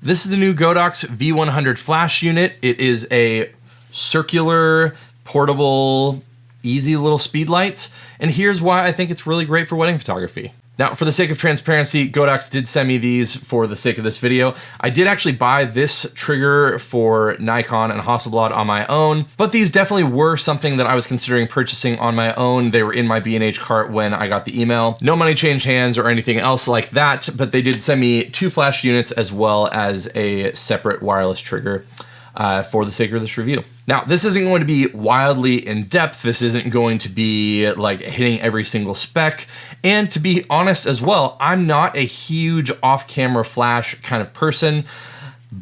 This is the new Godox V100 flash unit. It is a circular, portable, easy little speed lights. And here's why I think it's really great for wedding photography. Now, for the sake of transparency, Godox did send me these for the sake of this video. I did actually buy this trigger for Nikon and Hasselblad on my own, but these definitely were something that I was considering purchasing on my own. They were in my B&H cart when I got the email. No money changed hands or anything else like that, but they did send me 2 flash units as well as a separate wireless trigger for the sake of this review. Now, this isn't going to be wildly in-depth. This isn't going to be like hitting every single spec. And to be honest as well, I'm not a huge off-camera flash kind of person,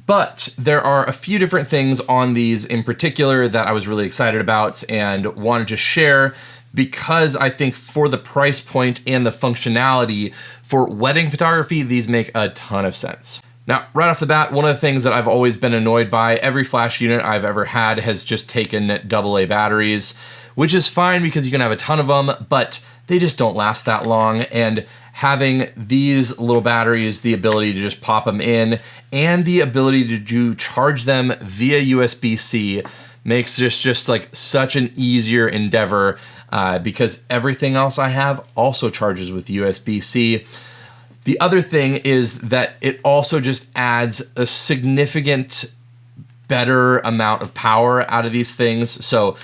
but there are a few different things on these in particular that I was really excited about and wanted to share because I think for the price point and the functionality for wedding photography, these make a ton of sense. Now, right off the bat, one of the things that I've always been annoyed by, every flash unit I've ever had has just taken AA batteries, which is fine because you can have a ton of them, but they just don't last that long. And having these little batteries, the ability to just pop them in, and the ability to charge them via USB-C makes this just like such an easier endeavor because everything else I have also charges with USB-C. The other thing is that it also just adds a significant better amount of power out of these things. So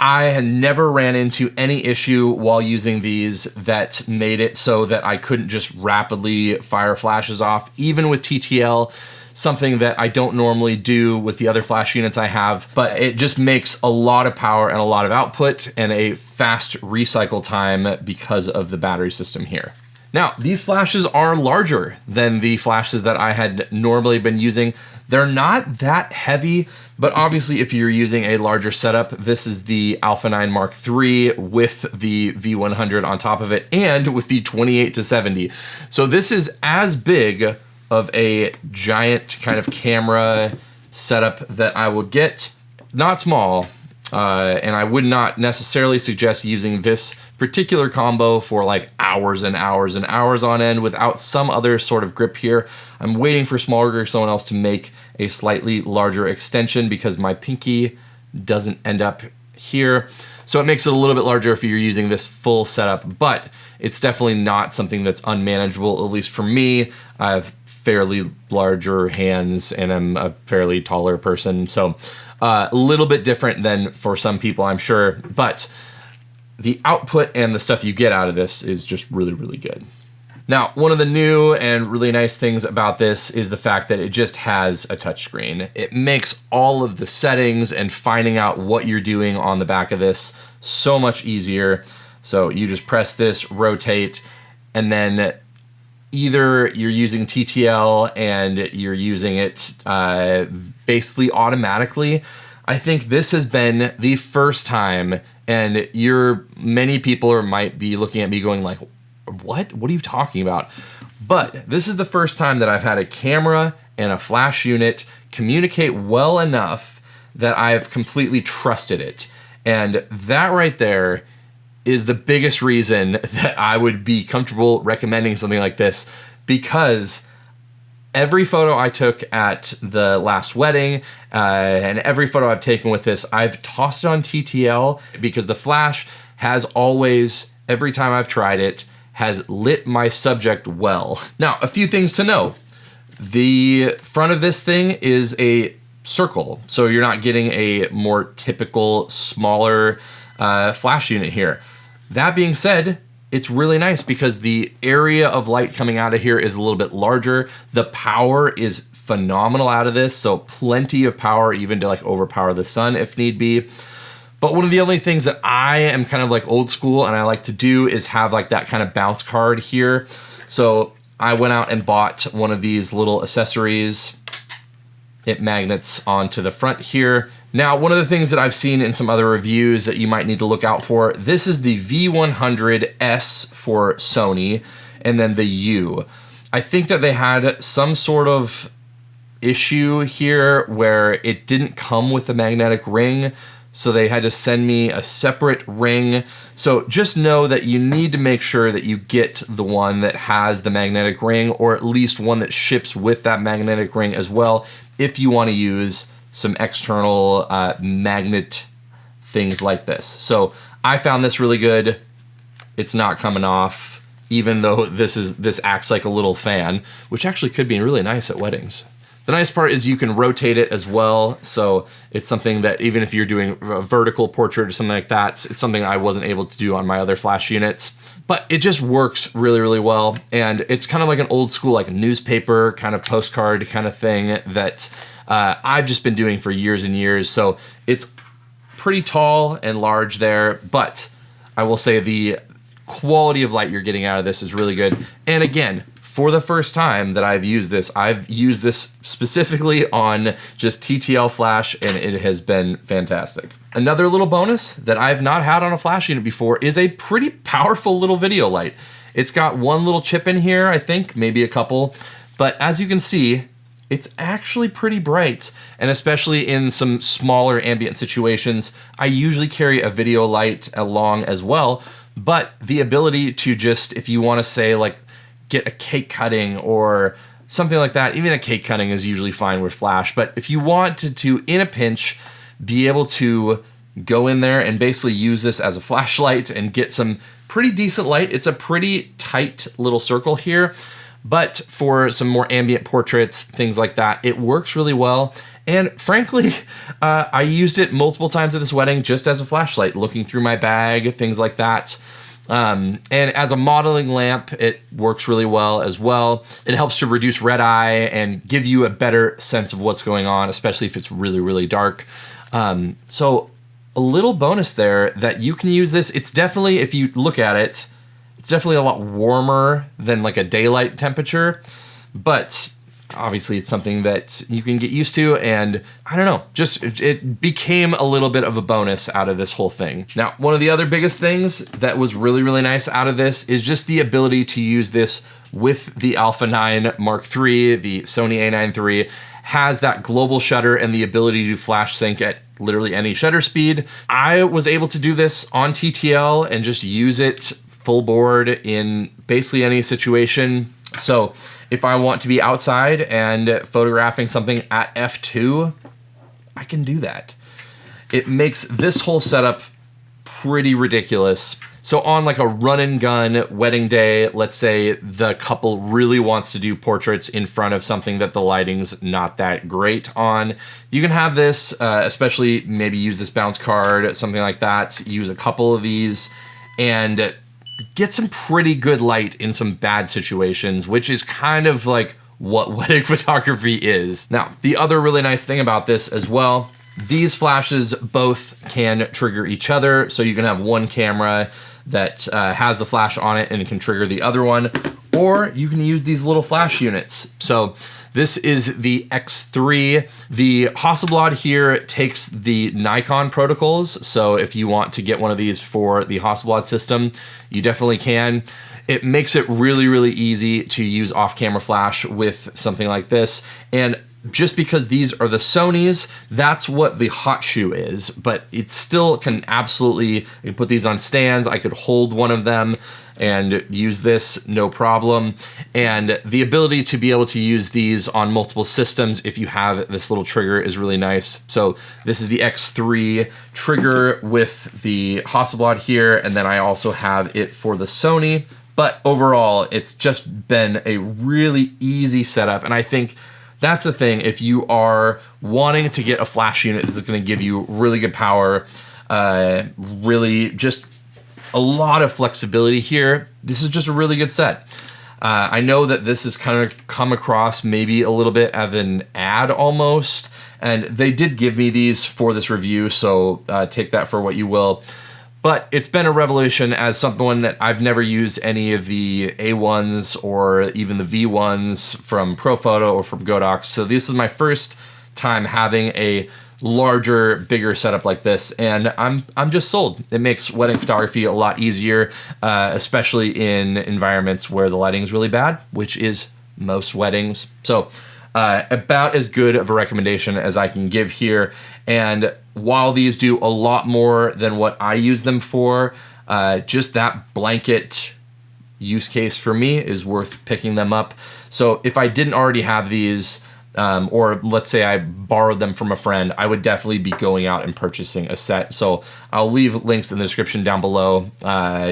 I had never ran into any issue while using these that made it so that I couldn't just rapidly fire flashes off, even with TTL, something that I don't normally do with the other flash units I have, but it just makes a lot of power and a lot of output and a fast recycle time because of the battery system here. Now, these flashes are larger than the flashes that I had normally been using. They're not that heavy, but obviously if you're using a larger setup, this is the Alpha 9 Mark III with the V100 on top of it and with the 28-70. So this is as big of a giant kind of camera setup that I would get, not small, and I would not necessarily suggest using this particular combo for like hours and hours and hours on end without some other sort of grip here. I'm waiting for Smallrig or someone else to make a slightly larger extension because my pinky doesn't end up here. So it makes it a little bit larger if you're using this full setup, but it's definitely not something that's unmanageable, at least for me. I have fairly larger hands and I'm a fairly taller person. So a little bit different than for some people, I'm sure, but the output and the stuff you get out of this is just really, really good. Now, one of the new and really nice things about this is the fact that it just has a touchscreen. It makes all of the settings and finding out what you're doing on the back of this so much easier. So you just press this, rotate, and then either you're using TTL and you're using it basically automatically. I think this has been the first time, and many people might be looking at me going like, what are you talking about? But this is the first time that I've had a camera and a flash unit communicate well enough that I've completely trusted it. And that right there is the biggest reason that I would be comfortable recommending something like this, because every photo I took at the last wedding and every photo I've taken with this, I've tossed it on TTL because the flash has always, every time I've tried it, has lit my subject well. Now, a few things to know. The front of this thing is a circle, so you're not getting a more typical, smaller flash unit here. That being said, it's really nice because the area of light coming out of here is a little bit larger. The power is phenomenal out of this, so plenty of power even to like overpower the sun if need be. But one of the only things that I am kind of like old school and I like to do is have like that kind of bounce card here. So I went out and bought one of these little accessories. It magnets onto the front here. Now, one of the things that I've seen in some other reviews that you might need to look out for, this is the V100S for Sony, and then the U. I think that they had some sort of issue here where it didn't come with the magnetic ring. so they had to send me a separate ring. So just know that you need to make sure that you get the one that has the magnetic ring, or at least one that ships with that magnetic ring as well, if you want to use some external magnet things like this. So I found this really good. It's not coming off, even though this acts like a little fan, which actually could be really nice at weddings. The nice part is you can rotate it as well, so it's something that even if you're doing a vertical portrait or something like that, it's something I wasn't able to do on my other flash units. But it just works really, really well, and it's kind of like an old school, like newspaper kind of postcard kind of thing that I've just been doing for years and years. So it's pretty tall and large there, but I will say the quality of light you're getting out of this is really good. And again, for the first time that I've used this specifically on just TTL flash, and it has been fantastic. Another little bonus that I've not had on a flash unit before is a pretty powerful little video light. It's got one little chip in here, I think, maybe a couple, but as you can see, it's actually pretty bright, and especially in some smaller ambient situations, I usually carry a video light along as well, but the ability to just, if you want to say like, get a cake cutting or something like that. Even a cake cutting is usually fine with flash, but if you wanted to, in a pinch, be able to go in there and basically use this as a flashlight and get some pretty decent light. It's a pretty tight little circle here, but for some more ambient portraits, things like that, it works really well. And frankly, I used it multiple times at this wedding just as a flashlight, looking through my bag, things like that. And as a modeling lamp, it works really well as well. It helps to reduce red eye and give you a better sense of what's going on, especially if it's really, really dark. So a little bonus there that you can use this. It's definitely, if you look at it, it's definitely a lot warmer than like a daylight temperature, but obviously it's something that you can get used to, and I don't know, just it became a little bit of a bonus out of this whole thing. Now, one of the other biggest things that was really, really nice out of this is just the ability to use this with the Alpha 9 Mark III, the Sony A9 III, has that global shutter and the ability to flash sync at literally any shutter speed. I was able to do this on TTL and just use it full board in basically any situation. So if I want to be outside and photographing something at f2, I can do that. It makes this whole setup pretty ridiculous. So on like a run and gun wedding day, let's say the couple really wants to do portraits in front of something that the lighting's not that great on, you can have this, especially maybe use this bounce card, something like that, use a couple of these, and get some pretty good light in some bad situations, which is kind of like what wedding photography is. Now, the other really nice thing about this as well, these flashes both can trigger each other. So you can have one camera that has the flash on it and it can trigger the other one, or you can use these little flash units. So this is the X3. The Hasselblad here takes the Nikon protocols. So if you want to get one of these for the Hasselblad system, you definitely can. It makes it really, really easy to use off-camera flash with something like this. And just because these are the Sonys, that's what the hot shoe is, but it still can absolutely, you can put these on stands. I could hold one of them and use this, no problem. And the ability to be able to use these on multiple systems if you have this little trigger is really nice. So this is the X3 trigger with the Hasselblad here, and then I also have it for the Sony. But overall, it's just been a really easy setup, and I think that's the thing. If you are wanting to get a flash unit that's going to give you really good power, really just a lot of flexibility here, this is just a really good set. I know that this has kind of come across maybe a little bit of an ad almost, and they did give me these for this review, so take that for what you will. But it's been a revelation as someone that I've never used any of the A1s or even the V1s from Profoto or from Godox. So this is my first time having a larger, bigger setup like this, and I'm just sold. It makes wedding photography a lot easier, especially in environments where the lighting is really bad, which is most weddings. So about as good of a recommendation as I can give here. And while these do a lot more than what I use them for, just that blanket use case for me is worth picking them up. So if I didn't already have these, or let's say I borrowed them from a friend, I would definitely be going out and purchasing a set. So I'll leave links in the description down below.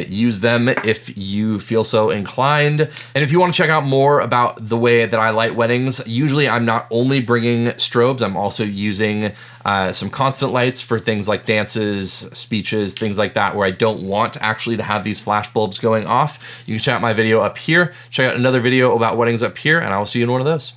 Use them if you feel so inclined. And if you want to check out more about the way that I light weddings, usually I'm not only bringing strobes, I'm also using some constant lights for things like dances, speeches, things like that, where I don't want actually to have these flash bulbs going off. You can check out my video up here, check out another video about weddings up here, and I will see you in one of those.